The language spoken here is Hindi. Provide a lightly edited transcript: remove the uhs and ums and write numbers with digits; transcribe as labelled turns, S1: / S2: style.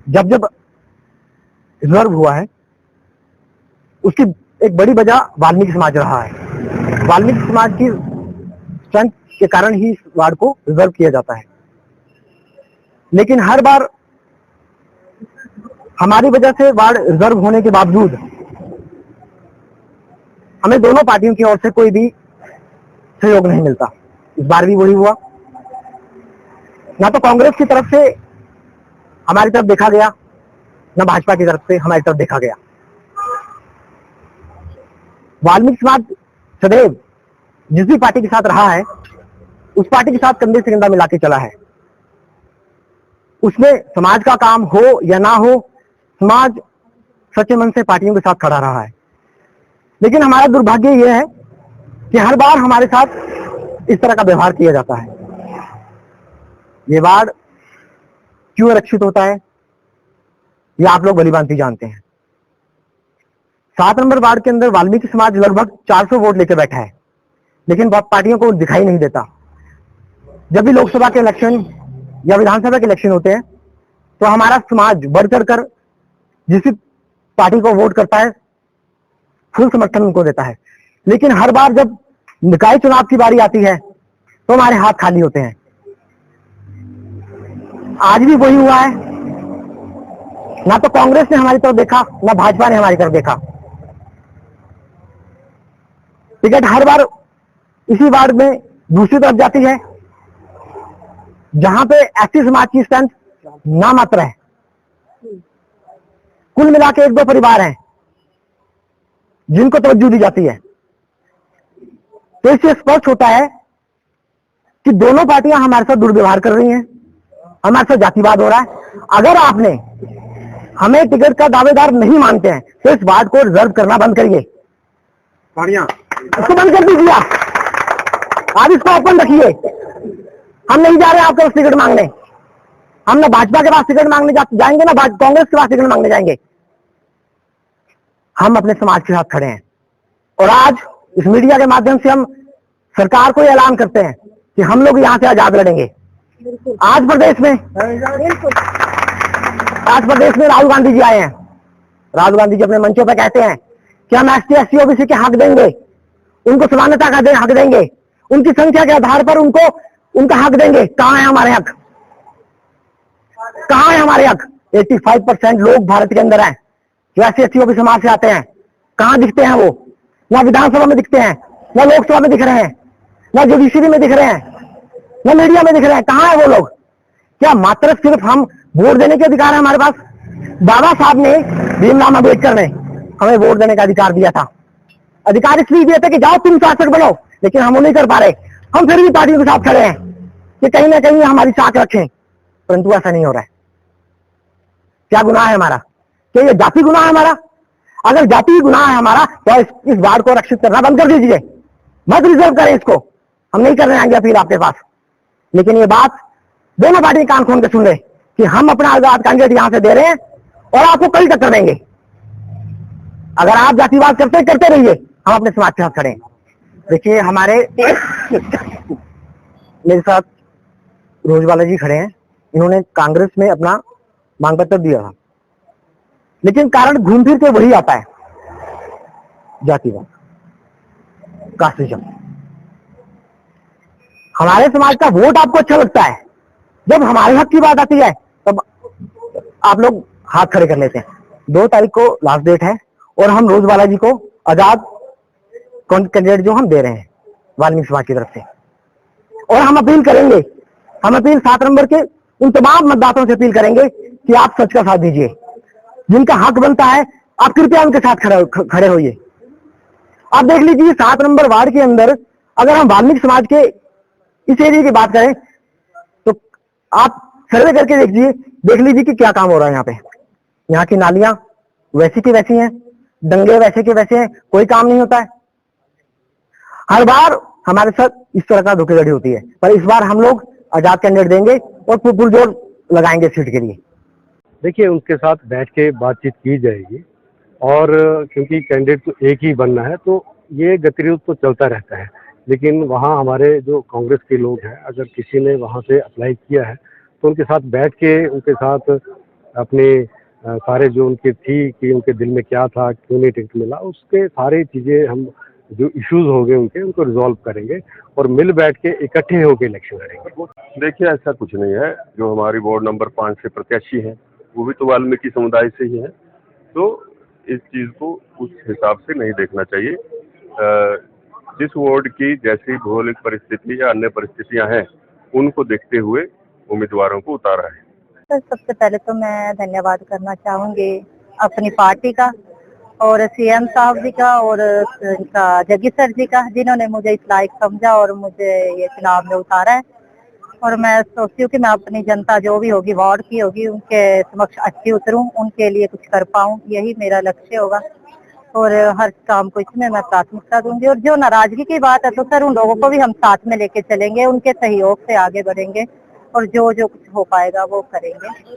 S1: जब जब रिजर्व हुआ है उसकी एक बड़ी वजह वाल्मीकि समाज रहा है। वाल्मीकि समाज की स्ट्रेंथ के कारण ही इस वार्ड को रिजर्व किया जाता है। लेकिन हर बार हमारी वजह से वार्ड रिजर्व होने के बावजूद हमें दोनों पार्टियों की ओर से कोई भी सहयोग नहीं मिलता। इस बार भी वही हुआ। ना तो कांग्रेस की तरफ से हमारी तरफ देखा गया, ना भाजपा की तरफ से हमारी तरफ देखा गया। वाल्मीकि समाज सदैव जिस भी पार्टी के साथ रहा है उस पार्टी के साथ कंधे से कंधा मिला के चला है। उसमें समाज का काम हो या ना हो, समाज सच्चे मन से पार्टियों के साथ खड़ा रहा है। लेकिन हमारा दुर्भाग्य यह है कि हर बार हमारे साथ इस तरह का व्यवहार किया जाता है। ये वार्ड क्यों आरक्षित होता है ये आप लोग भलीभांति जानते हैं। 7 नंबर वार्ड के अंदर वाल्मीकि समाज लगभग 400 वोट लेकर बैठा है, लेकिन पार्टियों को दिखाई नहीं देता। जब भी लोकसभा के इलेक्शन या विधानसभा के इलेक्शन होते हैं तो हमारा समाज बढ़ चढ़ कर जिस पार्टी को वोट करता है फुल समर्थन उनको देता है। लेकिन हर बार जब निकाय चुनाव की बारी आती है तो हमारे हाथ खाली होते हैं। आज भी वही हुआ है। ना तो कांग्रेस ने हमारी तरफ देखा, ना भाजपा ने हमारी तरफ देखा। टिकट हर बार इसी वार्ड में दूसरी तरफ जाती है जहां पे एसटी समाज की स्ट्रेंथ नामात्र है। कुल मिला के 1-2 परिवार हैं जिनको तवज्जो दी जाती है। तो इससे स्पष्ट होता है कि दोनों पार्टियां हमारे साथ दुर्व्यवहार कर रही हैं, हमारे साथ जातिवाद हो रहा है। अगर आपने हमें टिकट का दावेदार नहीं मानते हैं तो इस वार्ड को रिजर्व करना बंद करिए, इसको बंद कर दीजिए। आप इसको ओपन रखिए। हम नहीं जा रहे आपके पास टिकट मांगने। हम ना भाजपा के पास टिकट मांगने जाएंगे, ना कांग्रेस के पास टिकट मांगने जाएंगे। हम अपने समाज के साथ खड़े हैं। और आज इस मीडिया के माध्यम से हम सरकार को ऐलान करते हैं कि हम लोग यहां से आजाद लड़ेंगे। आज प्रदेश में राहुल गांधी जी आए हैं। राहुल गांधी जी अपने मंचों पर कहते हैं कि हम एसटी एससी ओबीसी के हक देंगे, उनको समानता का हक देंगे, उनकी संख्या के आधार पर उनको उनका हक देंगे। कहां है हमारे हक? कहां है हमारे हक? 85% लोग भारत के अंदर हैं जो एससी एसटी ओबीसी समाज से आते हैं। कहां दिखते हैं वो? ना विधानसभा में दिखते हैं, ना लोकसभा में दिख रहे हैं, ना जुडिशरी में दिख रहे हैं, ना मीडिया में दिख रहे हैं। कहां है वो लोग? क्या मात्र सिर्फ हम वोट देने के अधिकार है हमारे पास? बाबा साहब ने, भीमराव अम्बेडकर ने हमें वोट देने का अधिकार दिया था। अधिकार इसलिए दिए थे कि जाओ तुम शासक बनो, लेकिन हम वो नहीं कर पा रहे। हम फिर भी पार्टियों के साथ खड़े हैं कि कहीं ना कहीं हमारी साख रखें, परंतु ऐसा नहीं हो रहा है। क्या गुनाह है हमारा? क्या ये जाति गुनाह है हमारा? अगर जाति गुनाह है हमारा तो इस वार्ड को रक्षित करना बंद कर दीजिए, मत रिजर्व करें इसको। हम नहीं करने आएंगे अपील आपके पास। लेकिन ये बात दोनों पार्टी कान खोल के सुन रहे कि हम अपना आजाद कैंडिडेट यहां से दे रहे हैं और आपको कई टक्कर देंगे। अगर आप जातिवाद करते रहिए, हम अपने समाज के साथ खड़े हैं। देखिए हमारे मेरे साथ रोजवाला जी खड़े हैं। इन्होंने कांग्रेस में अपना मांग पत्र दिया था, लेकिन कारण घूम फिर के वही आता है, जातिवाद, कास्टिज्म। हमारे समाज का वोट आपको अच्छा लगता है, जब हमारे हक की बात आती है तब आप लोग हाथ खड़े कर लेते हैं। 2 तारीख को लास्ट डेट है और हम रोजवाला जी को आजाद कैंडिडेट जो हम दे रहे हैं वाल्मीकि समाज की तरफ से, और हम अपील करेंगे, हम अपील 7 नंबर के उन तमाम मतदाताओं से अपील करेंगे कि आप सच का साथ दीजिए। जिनका हक बनता है आप कृपया उनके साथ खड़े होइए। आप देख लीजिए 7 नंबर वार्ड के अंदर अगर हम वाल्मीकि समाज के इस एरिया की बात करें तो आप सर्वे करके देख लीजिए कि क्या काम हो रहा है यहाँ पे। यहाँ की नालियां वैसी की वैसी हैं, दंगे वैसे के वैसे हैं, कोई काम नहीं होता है। हर बार हमारे साथ इस तरह का धोखेधड़ी होती है, पर इस बार हम लोग आजाद कैंडिडेट देंगे और पुरजोर लगाएंगे सीट के लिए।
S2: देखिए उनके साथ बैठ के बातचीत की जाएगी, और क्योंकि कैंडिडेट तो एक ही बनना है तो ये गतिरोध तो चलता रहता है। लेकिन वहाँ हमारे जो कांग्रेस के लोग हैं, अगर किसी ने वहाँ से अप्लाई किया है तो उनके साथ बैठ के उनके साथ अपने सारे जो उनके थी कि उनके दिल में क्या था, क्यों नहीं टिकट मिला, उसके सारी चीज़ें हम जो इश्यूज हो गए उनके उनको रिजॉल्व करेंगे और मिल बैठ के इकट्ठे होकर इलेक्शन लड़ेंगे।
S3: देखिए ऐसा कुछ नहीं है। जो हमारी वार्ड नंबर 5 से प्रत्याशी हैं वो भी तो वाल्मीकि समुदाय से ही हैं, तो इस चीज़ को उस हिसाब से नहीं देखना चाहिए। जिस वार्ड की जैसी भौगोलिक परिस्थिति या अन्य परिस्थितियां हैं उनको देखते हुए उम्मीदवारों को उतारा है।
S4: सर सबसे पहले तो मैं धन्यवाद करना चाहूँगी अपनी पार्टी का और सीएम साहब जी का और इनका जग्गी सर जी का, जिन्होंने मुझे इस लायक समझा और मुझे ये चुनाव में उतारा है। और मैं सोचती हूँ कि मैं अपनी जनता जो भी होगी, वार्ड की होगी, उनके समक्ष अच्छी उतरूँ, उनके लिए कुछ कर पाऊँ, यही मेरा लक्ष्य होगा। और हर काम को इसमें मैं प्राथमिकता दूंगी। और जो नाराजगी की बात है तो सर उन लोगों को भी हम साथ में लेके चलेंगे, उनके सहयोग से आगे बढ़ेंगे और जो जो कुछ हो पाएगा वो करेंगे।